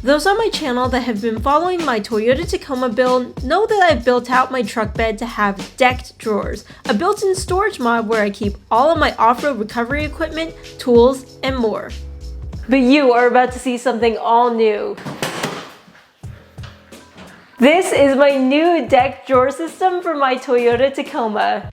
Those on my channel that have been following my Toyota Tacoma build know that I've built out my truck bed to have decked drawers, a built-in storage mod where I keep all of my off-road recovery equipment, tools, and more. But you are about to see something all new. This is my new decked drawer system for my Toyota Tacoma.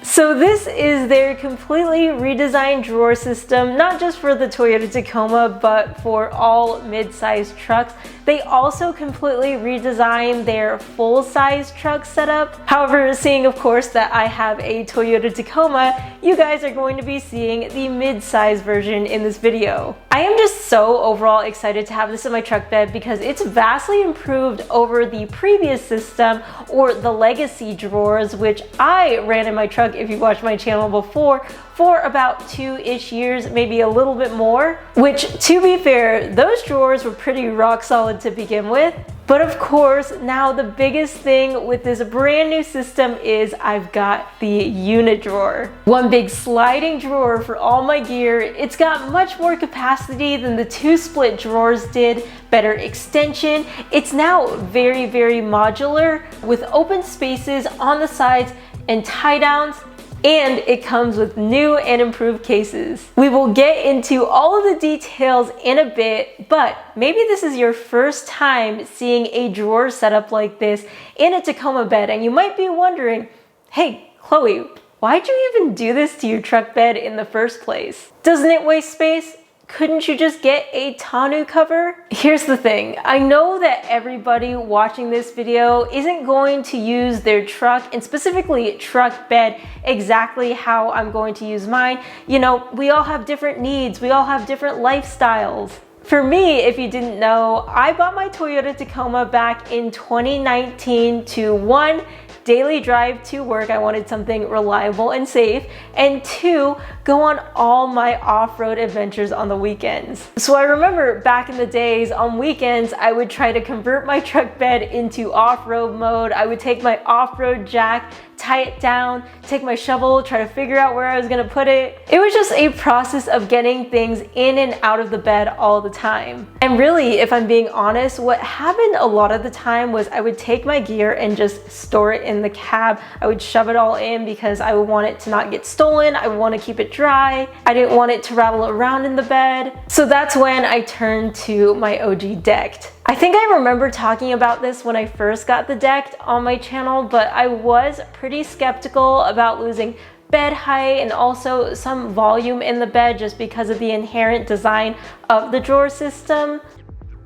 So this is their completely redesigned drawer system, not just for the Toyota Tacoma, but for all mid-sized trucks. They also completely redesigned their full-size truck setup. However, seeing of course that I have a Toyota Tacoma, you guys are going to be seeing the mid-size version in this video. I am just so overall excited to have this in my truck bed because it's vastly improved over the previous system, or the legacy drawers, which I ran in my truck, if you watched my channel before, for about 2-ish years, maybe a little bit more, which, to be fair, those drawers were pretty rock solid to begin with. But of course, now the biggest thing with this brand new system is I've got the unit drawer. One big sliding drawer for all my gear. It's got much more capacity than the 2 split drawers did, better extension. It's now very, very modular with open spaces on the sides and tie downs. And it comes with new and improved cases. We will get into all of the details in a bit, but maybe this is your first time seeing a drawer setup like this in a Tacoma bed, and you might be wondering, hey, Chloe, why'd you even do this to your truck bed in the first place? Doesn't it waste space? Couldn't you just get a tonneau cover? Here's the thing, I know that everybody watching this video isn't going to use their truck, and specifically truck bed, exactly how I'm going to use mine. You know, we all have different needs, we all have different lifestyles. For me, if you didn't know, I bought my Toyota Tacoma back in 2019 to 1, daily drive to work. I wanted something reliable and safe, and 2, go on all my off-road adventures on the weekends. So I remember back in the days, on weekends, I would try to convert my truck bed into off-road mode. I would take my off-road jack, tie it down, take my shovel, try to figure out where I was gonna put it. It was just a process of getting things in and out of the bed all the time. And really, if I'm being honest, what happened a lot of the time was I would take my gear and just store it in the cab. I would shove it all in because I would want it to not get stolen. I would want to keep it dry. I didn't want it to rattle around in the bed. So that's when I turned to my OG Decked. I think I remember talking about this when I first got the Decked on my channel, but I was pretty skeptical about losing bed height and also some volume in the bed just because of the inherent design of the drawer system.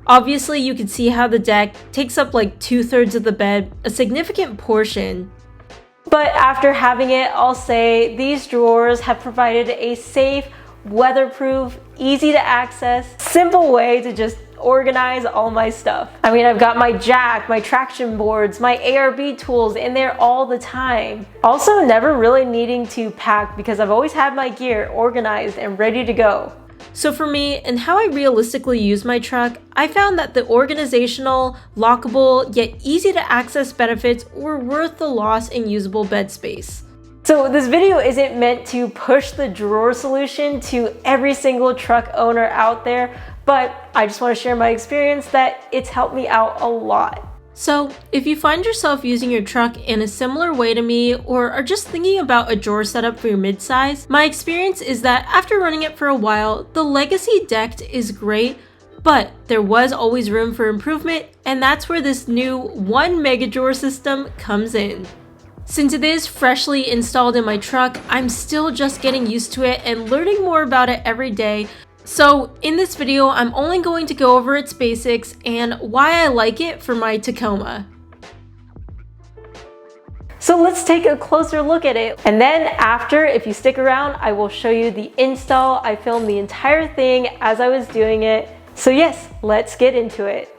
Obviously, you can see how the deck takes up like 2/3 of the bed, a significant portion. But after having it, I'll say these drawers have provided a safe, weatherproof, easy to access, simple way to just organize all my stuff. I mean, I've got my jack, my traction boards, my ARB tools in there all the time. Also, never really needing to pack because I've always had my gear organized and ready to go. So for me, and how I realistically use my truck, I found that the organizational, lockable, yet easy to access benefits were worth the loss in usable bed space. So this video isn't meant to push the drawer solution to every single truck owner out there, but I just want to share my experience that it's helped me out a lot. So if you find yourself using your truck in a similar way to me, or are just thinking about a drawer setup for your midsize, my experience is that after running it for a while, the legacy Decked is great, but there was always room for improvement, and that's where this new 1 mega drawer system comes in. Since it is freshly installed in my truck, I'm still just getting used to it and learning more about it every day. So in this video, I'm only going to go over its basics and why I like it for my Tacoma. So let's take a closer look at it. And then after, if you stick around, I will show you the install. I filmed the entire thing as I was doing it. So yes, let's get into it.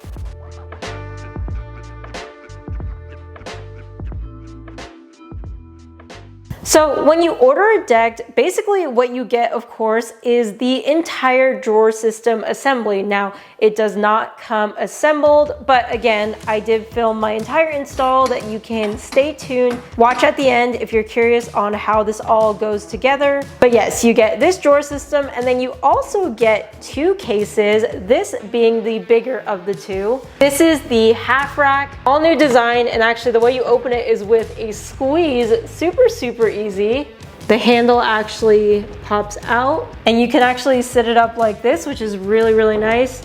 So when you order a Decked, basically what you get, of course, is the entire drawer system assembly. Now, It does not come assembled, but again, I did film my entire install that you can stay tuned. Watch at the end if you're curious on how this all goes together. But yes, you get this drawer system, and then you also get 2 cases, this being the bigger of the 2. This is the half rack, all new design, and actually the way you open it is with a squeeze, super easy. The handle actually pops out, and you can actually set it up like this, which is really nice.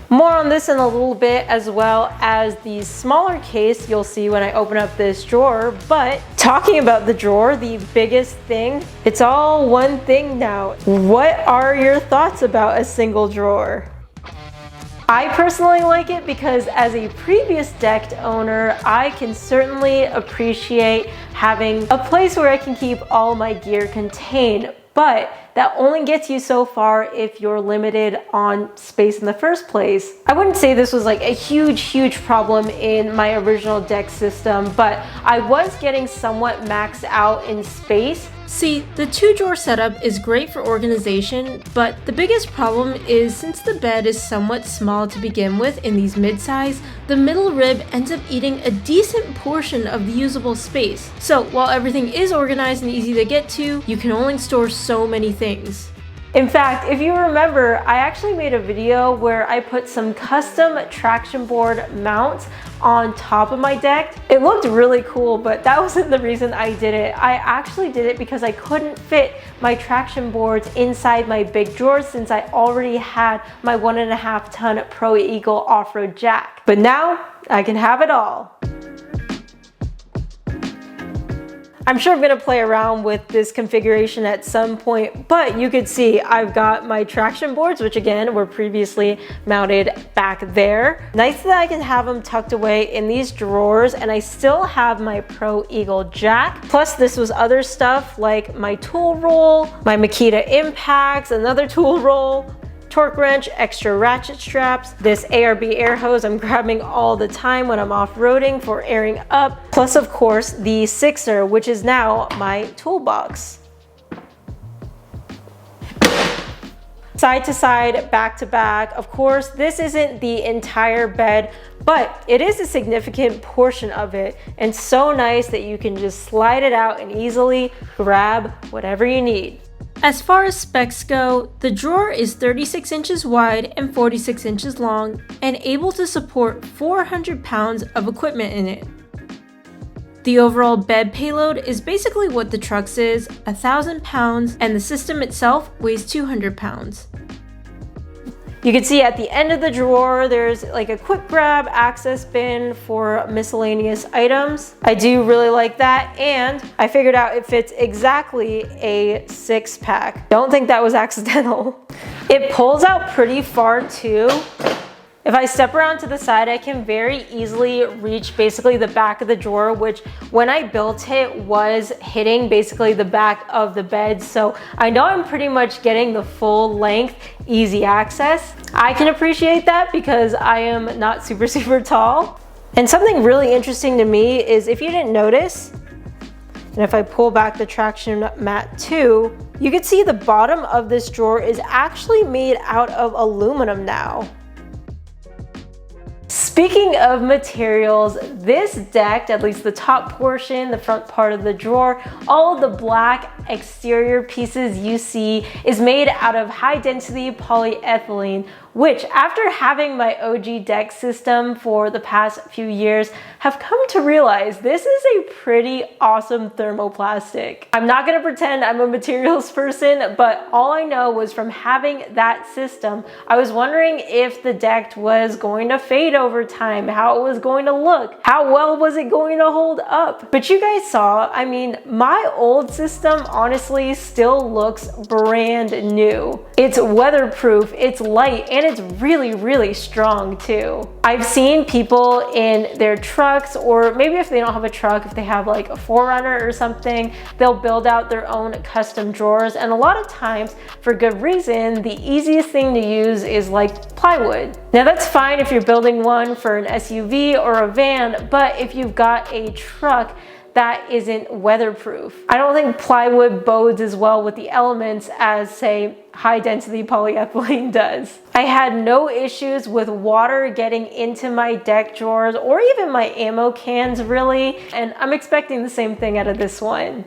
More on this in a little bit, as well as the smaller case you'll see when I open up this drawer. But talking about the drawer, the biggest thing, it's all one thing now. What are your thoughts about a single drawer? I personally like it because as a previous Decked owner, I can certainly appreciate having a place where I can keep all my gear contained. But that only gets you so far if you're limited on space in the first place. I wouldn't say this was like a huge problem in my original deck system, but I was getting somewhat maxed out in space. See, the 2-drawer setup is great for organization, but the biggest problem is since the bed is somewhat small to begin with in these mid-size, the middle rib ends up eating a decent portion of the usable space. So while everything is organized and easy to get to, you can only store so many things. In fact, if you remember, I actually made a video where I put some custom traction board mounts on top of my deck. It looked really cool, but that wasn't the reason I did it. I actually did it because I couldn't fit my traction boards inside my big drawers since I already had my 1.5 ton Pro Eagle off-road jack. But now I can have it all. I'm sure I'm gonna play around with this configuration at some point, but you could see I've got my traction boards, which again were previously mounted back there. Nice that I can have them tucked away in these drawers, and I still have my Pro Eagle jack. Plus this was other stuff like my tool roll, my Makita impacts, another tool roll, torque wrench, extra ratchet straps, this ARB air hose I'm grabbing all the time when I'm off-roading for airing up, plus of course the Sixer, which is now my toolbox. Side to side, back to back. Of course, this isn't the entire bed, but it is a significant portion of it, and so nice that you can just slide it out and easily grab whatever you need. As far as specs go, the drawer is 36 inches wide and 46 inches long and able to support 400 pounds of equipment in it. The overall bed payload is basically what the Trucks is, 1,000 pounds, and the system itself weighs 200 pounds. You can see at the end of the drawer, there's like a quick grab access bin for miscellaneous items. I do really like that, and I figured out it fits exactly a 6-pack. Don't think that was accidental. It pulls out pretty far too. If I step around to the side, I can very easily reach basically the back of the drawer, which when I built it was hitting basically the back of the bed. So I know I'm pretty much getting the full length, easy access. I can appreciate that because I am not super tall. And something really interesting to me is if you didn't notice, and if I pull back the traction mat too, you can see the bottom of this drawer is actually made out of aluminum now. Speaking of materials, this Decked, at least the top portion, the front part of the drawer, all of the black exterior pieces you see is made out of high density polyethylene, which after having my OG deck system for the past few years, have come to realize this is a pretty awesome thermoplastic. I'm not gonna pretend I'm a materials person, but all I know was from having that system, I was wondering if the Decked was going to fade over time, how it was going to look, how well was it going to hold up. But you guys saw, I mean, my old system honestly still looks brand new. It's weatherproof, it's light, and it's really strong too. I've seen people in their trucks, or maybe if they don't have a truck, if they have like a 4Runner or something, they'll build out their own custom drawers, and a lot of times for good reason, the easiest thing to use is like plywood. Now that's fine if you're building one for an SUV or a van, but if you've got a truck, that isn't weatherproof. I don't think plywood bodes as well with the elements as, say, high density polyethylene does. I had no issues with water getting into my deck drawers or even my ammo cans really, and I'm expecting the same thing out of this one.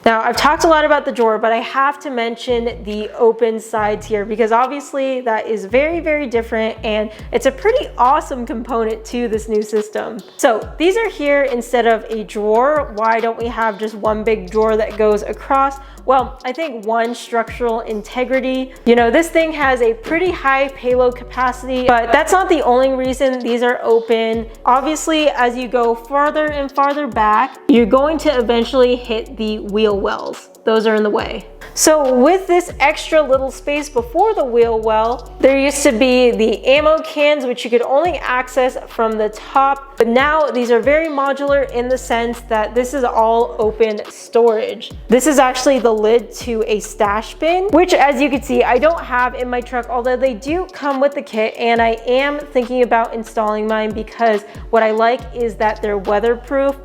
Now, I've talked a lot about the drawer, but I have to mention the open sides here because obviously that is very, very different and it's a pretty awesome component to this new system. So these are here instead of a drawer. Why don't we have just one big drawer that goes across? Well, I think one, structural integrity. You know, this thing has a pretty high payload capacity, but that's not the only reason these are open. Obviously, as you go farther and farther back, you're going to eventually hit the wheel wells. Those are in the way. So with this extra little space before the wheel well, there used to be the ammo cans, which you could only access from the top, but now these are very modular in the sense that this is all open storage. This is actually the lid to a stash bin, which as you can see, I don't have in my truck, although they do come with the kit, and I am thinking about installing mine because what I like is that they're weatherproof.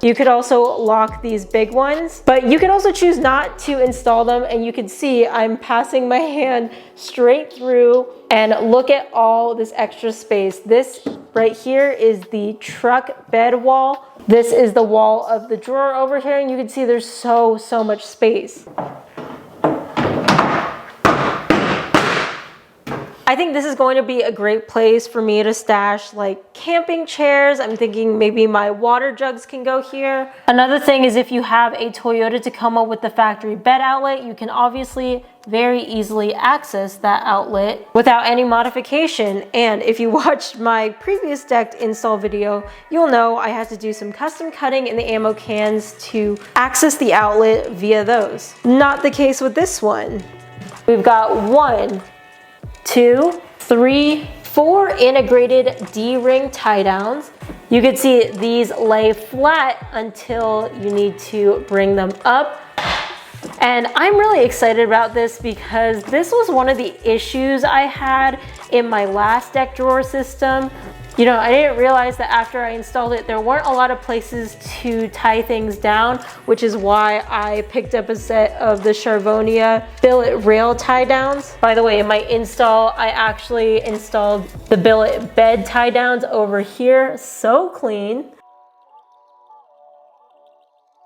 You could also lock these big ones, but you can also choose not to install them, and you can see I'm passing my hand straight through, and look at all this extra space. This right here is the truck bed wall. This is the wall of the drawer over here, and you can see there's so much space. I think this is going to be a great place for me to stash like camping chairs. I'm thinking maybe my water jugs can go here. Another thing is if you have a Toyota Tacoma with the factory bed outlet, you can obviously very easily access that outlet without any modification. And if you watched my previous decked install video, you'll know I had to do some custom cutting in the ammo cans to access the outlet via those. Not the case with this one. We've got 1, 2, 3, 4 integrated D-ring tie downs. You can see these lay flat until you need to bring them up. And I'm really excited about this because this was one of the issues I had in my last deck drawer system. You know, I didn't realize that after I installed it, there weren't a lot of places to tie things down, which is why I picked up a set of the Charvonia billet rail tie downs. By the way, in my install, I actually installed the billet bed tie downs over here. So clean.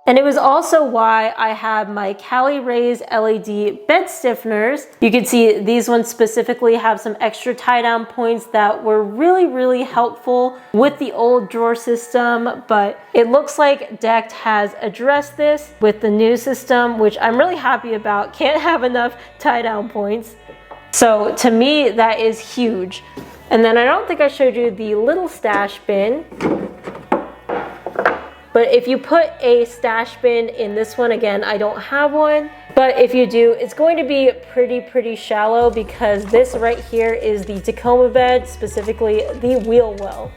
And it was also why I have my Cali Rays LED bed stiffeners. You can see these ones specifically have some extra tie down points that were really helpful with the old drawer system, but it looks like DECKED has addressed this with the new system, which I'm really happy about. Can't have enough tie down points. So to me, that is huge. And then I don't think I showed you the little stash bin. But if you put a stash bin in this one, again, I don't have one, but if you do, it's going to be pretty shallow because this right here is the Tacoma bed, specifically the wheel well.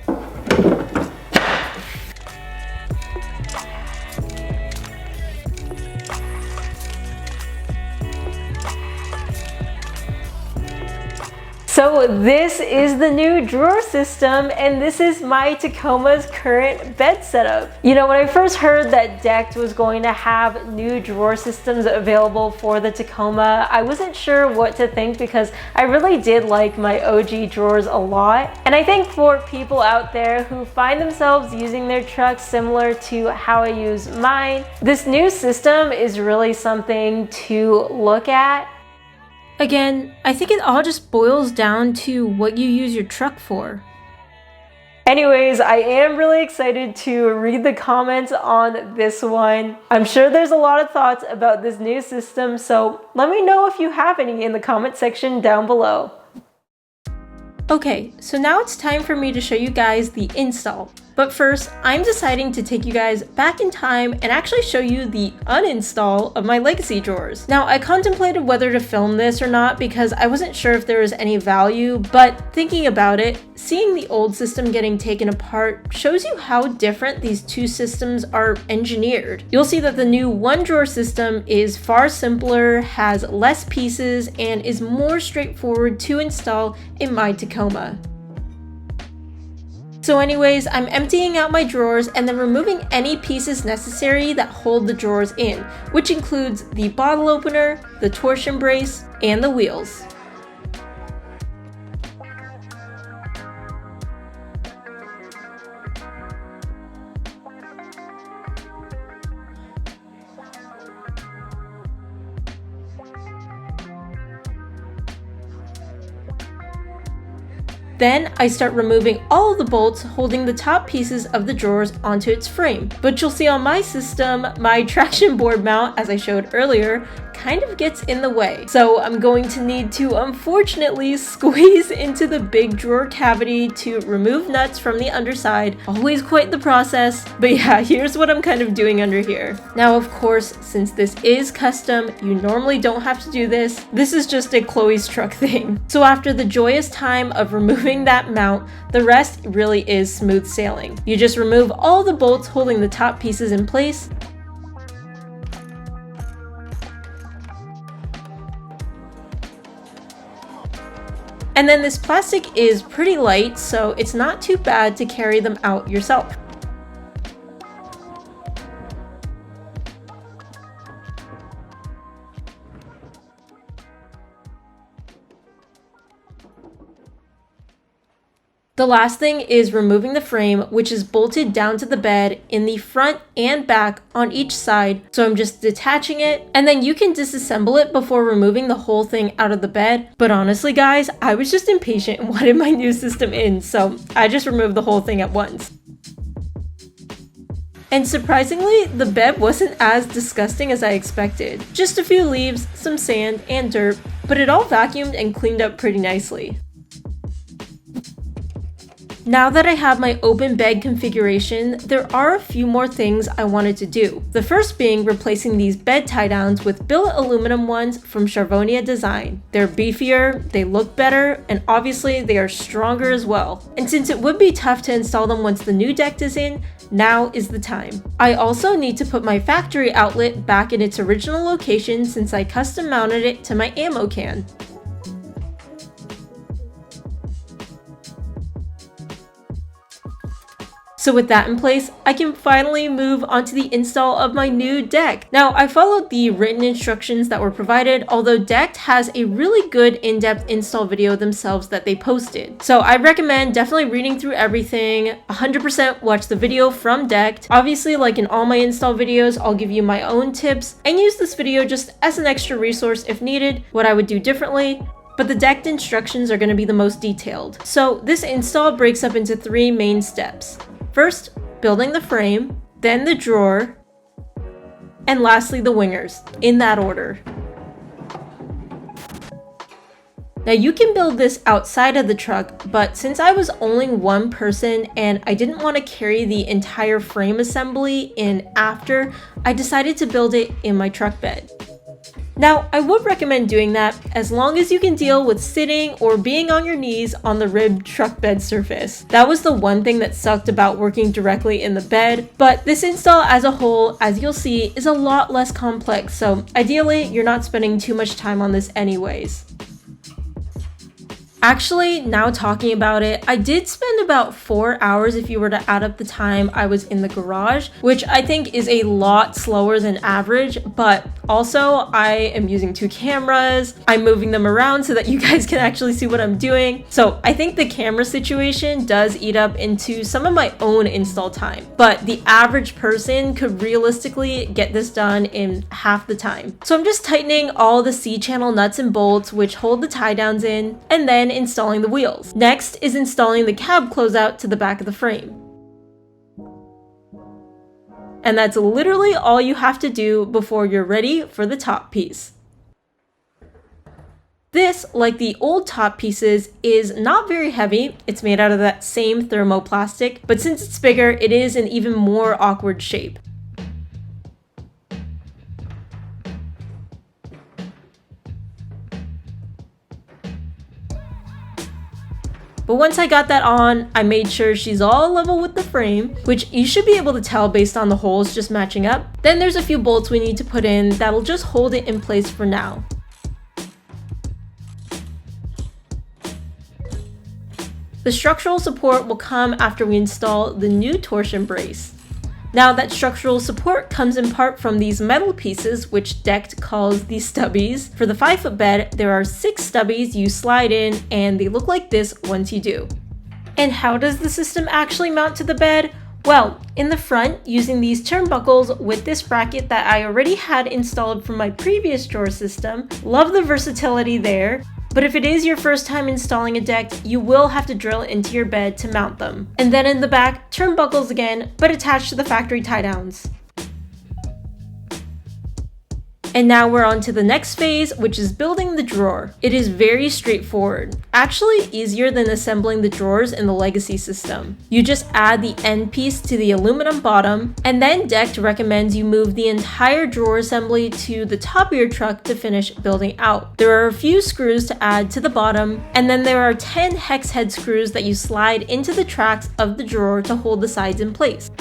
So this is the new drawer system, and this is my Tacoma's current bed setup. You know, when I first heard that DECKED was going to have new drawer systems available for the Tacoma, I wasn't sure what to think because I really did like my OG drawers a lot. And I think for people out there who find themselves using their trucks similar to how I use mine, this new system is really something to look at. Again, I think it all just boils down to what you use your truck for. Anyways, I am really excited to read the comments on this one. I'm sure there's a lot of thoughts about this new system, so let me know if you have any in the comment section down below. Okay, so now it's time for me to show you guys the install. But first, I'm deciding to take you guys back in time and actually show you the uninstall of my legacy drawers. Now, I contemplated whether to film this or not because I wasn't sure if there was any value, but thinking about it, seeing the old system getting taken apart shows you how different these two systems are engineered. You'll see that the new one drawer system is far simpler, has less pieces, and is more straightforward to install in my Tacoma. So So anyways, I'm emptying out my drawers and then removing any pieces necessary that hold the drawers in, which includes the bottle opener, the torsion brace, and the wheels. Then I start removing all of the bolts holding the top pieces of the drawers onto its frame. But you'll see on my system, my traction board mount, as I showed earlier, kind of gets in the way. So I'm going to need to unfortunately squeeze into the big drawer cavity to remove nuts from the underside. Always quite the process, but yeah, here's what I'm kind of doing under here. Now, of course, since this is custom, you normally don't have to do this. This is just a Chloe's truck thing. So after the joyous time of removing that mount, the rest really is smooth sailing. You just remove all the bolts holding the top pieces in place. And then this plastic is pretty light, so it's not too bad to carry them out yourself. The last thing is removing the frame, which is bolted down to the bed in the front and back on each side. So I'm just detaching it, and then you can disassemble it before removing the whole thing out of the bed. But honestly guys, I was just impatient and wanted my new system in, so I just removed the whole thing at once. And surprisingly, the bed wasn't as disgusting as I expected. Just a few leaves, some sand, and dirt, but it all vacuumed and cleaned up pretty nicely. Now that I have my open bed configuration, there are a few more things I wanted to do. The first being replacing these bed tie downs with billet aluminum ones from Charbonnier Design. They're beefier, they look better, and obviously they are stronger as well. And since it would be tough to install them once the new deck is in, now is the time. I also need to put my factory outlet back in its original location since I custom mounted it to my ammo can. So with that in place, I can finally move on to the install of my new deck. Now, I followed the written instructions that were provided, although DECKED has a really good in-depth install video themselves that they posted. So I recommend definitely reading through everything, 100% watch the video from DECKED. Obviously, like in all my install videos, I'll give you my own tips and use this video just as an extra resource if needed, what I would do differently. But the DECKED instructions are going to be the most detailed. So this install breaks up into 3 main steps. First, building the frame, then the drawer, and lastly the wingers, in that order. Now you can build this outside of the truck, but since I was only one person and I didn't want to carry the entire frame assembly in after, I decided to build it in my truck bed. Now, I would recommend doing that as long as you can deal with sitting or being on your knees on the ribbed truck bed surface. That was the one thing that sucked about working directly in the bed, but this install as a whole, as you'll see, is a lot less complex, so ideally, you're not spending too much time on this anyways. Actually, now talking about it, I did spend about 4 hours if you were to add up the time I was in the garage, which I think is a lot slower than average, but also I am using 2 cameras, I'm moving them around so that you guys can actually see what I'm doing. So I think the camera situation does eat up into some of my own install time, but the average person could realistically get this done in half the time. So I'm just tightening all the C-channel nuts and bolts which hold the tie downs in, and then installing the wheels. Next is installing the cab closeout to the back of the frame. And that's literally all you have to do before you're ready for the top piece. This, like the old top pieces, is not very heavy. It's made out of that same thermoplastic, but since it's bigger, it is an even more awkward shape. But once I got that on, I made sure she's all level with the frame, which you should be able to tell based on the holes just matching up. Then there's a few bolts we need to put in that'll just hold it in place for now. The structural support will come after we install the new torsion brace. Now that structural support comes in part from these metal pieces, which DECKED calls the stubbies. For the 5-foot bed, there are 6 stubbies you slide in, and they look like this once you do. And how does the system actually mount to the bed? Well, in the front, using these turnbuckles with this bracket that I already had installed from my previous drawer system. Love the versatility there. But if it is your first time installing a DECKED, you will have to drill into your bed to mount them. And then in the back, turnbuckles again, but attached to the factory tie downs. And now we're on to the next phase, which is building the drawer. It is very straightforward, actually easier than assembling the drawers in the legacy system. You just add the end piece to the aluminum bottom, and then DECKED recommends you move the entire drawer assembly to the top of your truck to finish building out. There are a few screws to add to the bottom, and then there are 10 hex head screws that you slide into the tracks of the drawer to hold the sides in place.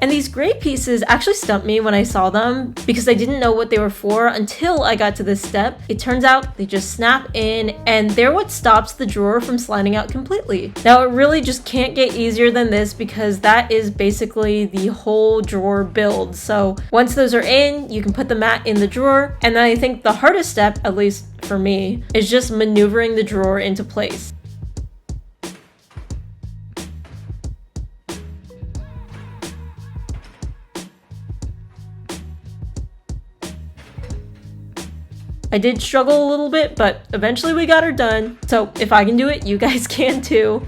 And these gray pieces actually stumped me when I saw them because I didn't know what they were for until I got to this step. It turns out they just snap in and they're what stops the drawer from sliding out completely. Now it really just can't get easier than this because that is basically the whole drawer build. So once those are in, you can put the mat in the drawer. And then I think the hardest step, at least for me, is just maneuvering the drawer into place. I did struggle a little bit, but eventually we got her done. So if I can do it, you guys can too.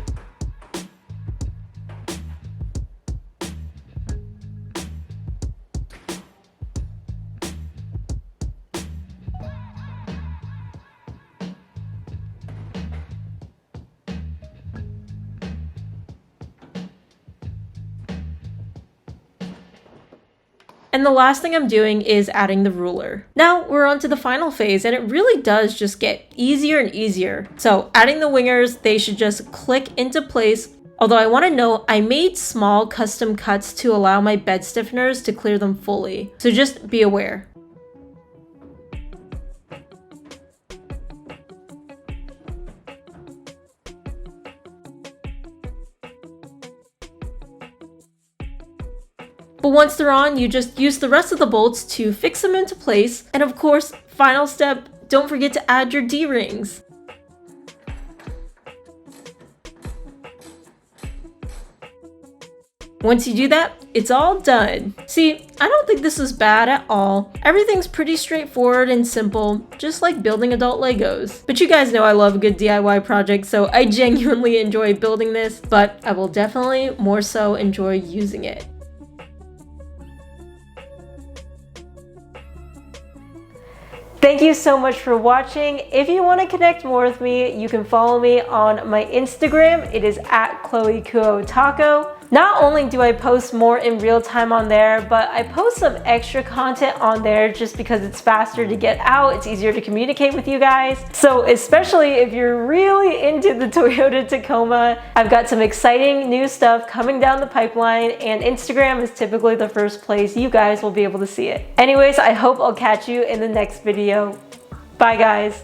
And the last thing I'm doing is adding the ruler. Now we're on to the final phase, and it really does just get easier and easier. So adding the wingers, they should just click into place. Although I want to note, I made small custom cuts to allow my bed stiffeners to clear them fully. So just be aware. But once they're on, you just use the rest of the bolts to fix them into place. And of course, final step, don't forget to add your D-rings. Once you do that, it's all done. See, I don't think this is bad at all. Everything's pretty straightforward and simple, just like building adult Legos. But you guys know I love a good DIY project, so I genuinely enjoy building this, but I will definitely more so enjoy using it. Thank you so much for watching. If you want to connect more with me, you can follow me on my Instagram. It is at ChloeKuo Taco. Not only do I post more in real time on there, but I post some extra content on there just because it's faster to get out. It's easier to communicate with you guys. So especially if you're really into the Toyota Tacoma, I've got some exciting new stuff coming down the pipeline, and Instagram is typically the first place you guys will be able to see it. Anyways, I hope I'll catch you in the next video. Bye guys.